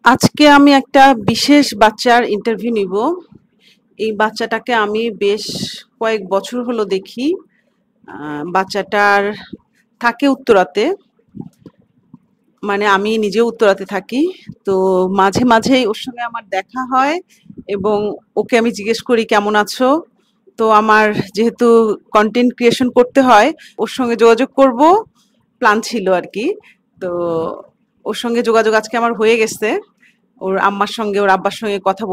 আজকে আমি একটা বিশেষ বাচ্চার ইন্টারভিউ নিব। এই বাচ্চাটাকে আমি বেশ কয়েক বছর হলো দেখি। বাচ্চাটার থাকে উত্তরাতে, মানে আমি নিজেও উত্তরাতে থাকি। তো মাঝে মাঝেই ওর সঙ্গে আমার দেখা হয় এবং ওকে আমি জিজ্ঞেস করি কেমন আছো। তো আমার যেহেতু কন্টেন্ট ক্রিয়েশন করতে হয়, ওর সঙ্গে যোগাযোগ করব প্ল্যান ছিল আর কি। তো ওর সঙ্গে যোগাযোগ আজকে আমার হয়ে গেছে। ওর আম্মার সঙ্গে ওর আব্বার সঙ্গে কথা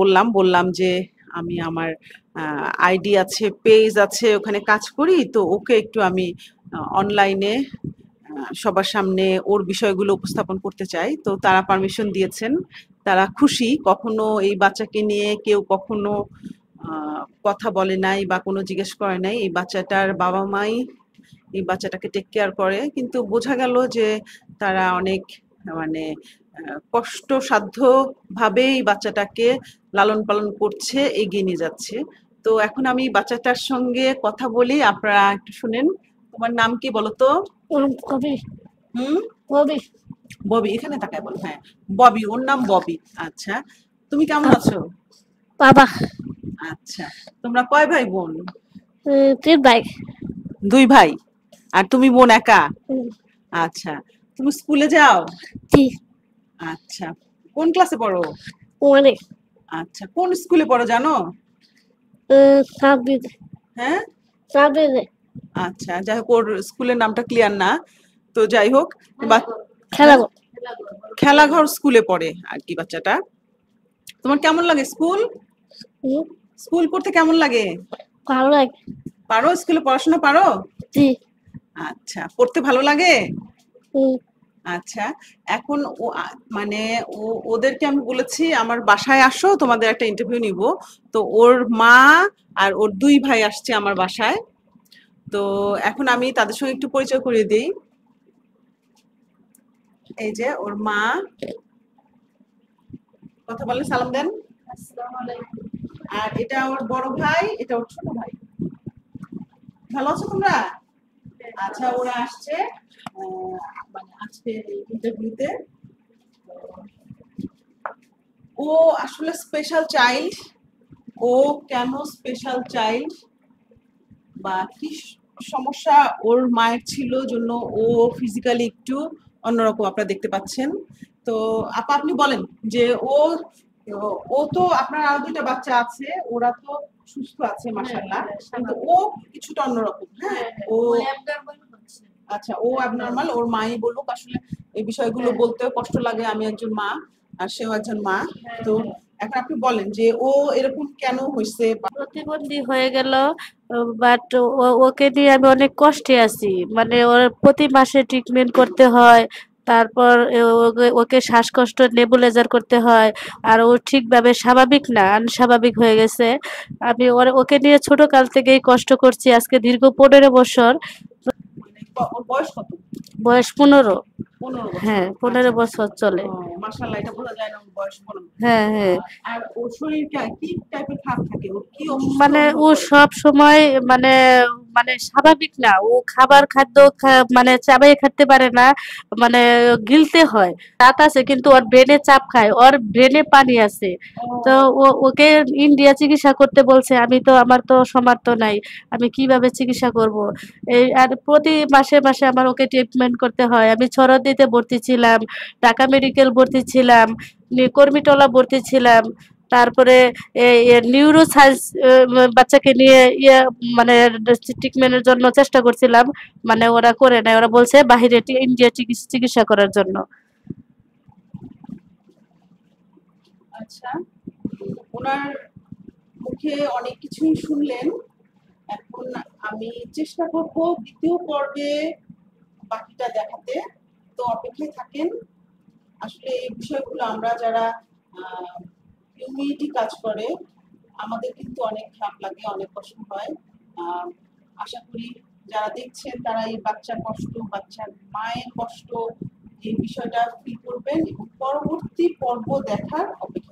বললাম যে আমি আমার আইডি আছে, পেজ আছে, ওখানে কাজ করি, তো ওকে একটু আমি অনলাইনে সবার সামনে ওর বিষয়গুলো উপস্থাপন করতে চাই। তো তারা পারমিশন দিয়েছেন, তারা খুশি। কখনো এই বাচ্চাকে নিয়ে কেউ কখনো কথা বলে নাই বা কোনো জিজ্ঞেস করে নাই। এই বাচ্চাটার বাবা মাই এই বাচ্চাটাকে টেক কেয়ার করে, কিন্তু বোঝা গেল যে তারা অনেক মানে কষ্টসাধ্য ভাবে এই বাচ্চাটাকে লালন পালন করছে, এগিয়ে নিয়ে যাচ্ছে। তো এখন আমি বাচ্চাটার সঙ্গে কথা বলি, আপনারা একটু শুনেন। তোমার নাম কি বলো তো? কবি হুম, কবি ববি। এখানে তাকায় বলো। হ্যাঁ, ববি, ওর নাম ববি। আচ্ছা, তুমি কেমন আছো? বাবা আচ্ছা, তোমরা কয় ভাই বোন? তিন ভাই। দুই ভাই। আর তুমি বোন একা? উম, আচ্ছা, তুমি স্কুলে যাও? জি। আচ্ছা, কোন ক্লাসে পড়ো? মানে আচ্ছা, কোন স্কুলে পড়ো জানো? সাবির হ্যাঁ, সাবির আচ্ছা, যাই হোক, ওর স্কুলের নামটা ক্লিয়ার না। তো যাই হোক, বা- খেলা হ্যাঁ, খেলাঘর স্কুলে পড়ে আর কি বাচ্চাটা। তোমার কেমন লাগে স্কুল? স্কুল পড়তে কেমন লাগে? ভালো লাগে। পারো? স্কুলে পড়াশোনা পারো? জি। আচ্ছা, পড়তে ভালো লাগে? উম, আচ্ছা, এখন মানে ওদেরকে আমি বলেছি আমার বাসায় আসো, তোমাদের একটা ইন্টারভিউ নিব। তো ওর মা আর ওর দুই ভাই আসছে আমার বাসায়। তো এখন আমি তাদের সঙ্গে একটু পরিচয় করিয়ে দিই। এই যে ওর মা, কথা বলেন, সালাম দেন। আর এটা ওর বড় ভাই, এটা ওর ছোট ভাই। ভালো আছো তোমরা? আচ্ছা, ওরা আসছে মানে আজকে ইন্টারভিউতে। ও আসলে স্পেশাল চাইল্ড। ও কেন স্পেশাল চাইল্ড বা কি সমস্যা ওর মায়ের ছিল জন্য ও ফিজিক্যালি একটু অন্যরকম আপনারা দেখতে পাচ্ছেন। তো আপা, আপনি বলেন যে ও ও তো, আপনার আরো দুইটা বাচ্চা আছে, ওরা তো সুস্থ আছে মাশাআল্লাহ, কিন্তু ও কিছুটা অন্যরকম। হ্যাঁ, ও আচ্ছা, ও অ্যাবনর্মাল। ওর মাই বলুক, আসলে এই বিষয়গুলো বলতেও কষ্ট লাগে। আমি একজন মা আর সেও একজন মা। তো এখন আপনি বলেন যে ও এরকম কেন হয়েছে। প্রতিবন্ধী হয়ে গেল, বাট ওকে নিয়ে আমি অনেক কষ্টে আছি। মানে ওর প্রতি মাসে ট্রিটমেন্ট করতে হয়। তারপর ওকে শ্বাসকষ্ট নেবুলাইজার করতে হয়। আর ও ঠিকভাবে স্বাভাবিক না, আনস্বাভাবিক হয়ে গেছে। আমি ওকে নিয়ে ছোট কাল থেকেই কষ্ট করছি, আজকে দীর্ঘ 15 বছর। মানে ওর বয়স কত? বয়স 15। 15 বছর। হ্যাঁ, পনেরো আচ্ছা, বছর চলে। মাশাআল্লাহ, এটা বোঝা যায় না ওর বয়স 15। হ্যাঁ, হ্যাঁ। আর ওর শরীর কি টাইপের খারাপ থাকে? ওর কি অসুস্থ মানে অনুভব ও করে? সব সময় মানে মানে স্বাভাবিক না। ও খাদ্য মানে চাবাই খেতে পারে না। মানে গিলতে হয়। দাঁত আছে কিন্তু ওর ব্রেনে চাপ খায়, ওর ব্রেনে পানি আছে। তো ও ওকে ইন্ডিয়া চিকিৎসা করতে বলছে। আমি তো, আমার তো সামর্থ্য নাই। আমি কিভাবে চিকিৎসা করব? এই আর প্রতি মাসে মাসে আমার ওকে ট্রিটমেন্ট করতে হয়। আমি ছড়দিতে ভর্তি ছিলাম, ঢাকা মেডিকেল ভর্তি ছিলাম, কর্মীটলা ভর্তি ছিলাম। তারপরে নিউরো সায়েন্স বাচ্চাকে নিয়ে মানে ট্রিটমেন্টের জন্য চেষ্টা করছিলাম। মানে ওরা করে নাই, ওরা বলছে বাহিরে ইন্ডিয়া চিকিৎসা করার জন্য। আচ্ছা, ওনার মুখে অনেক কিছুই শুনলেন। এখন আমি চেষ্টা করব দ্বিতীয় পর্বে বাকিটা দেখাতে। তো অপেক্ষায় থাকেন। আসলে এই বিষয়গুলো আমরা যারা ইউনিটি কাজ করে, আমাদের কিন্তু অনেক খারাপ লাগে, অনেক কষ্ট হয়। আহ, আশা করি যারা দেখছেন তারা এই বাচ্চার কষ্ট, বাচ্চার মায়ের কষ্ট, এই বিষয়টা ফিল করবেন এবং পরবর্তী পর্ব দেখার অপেক্ষা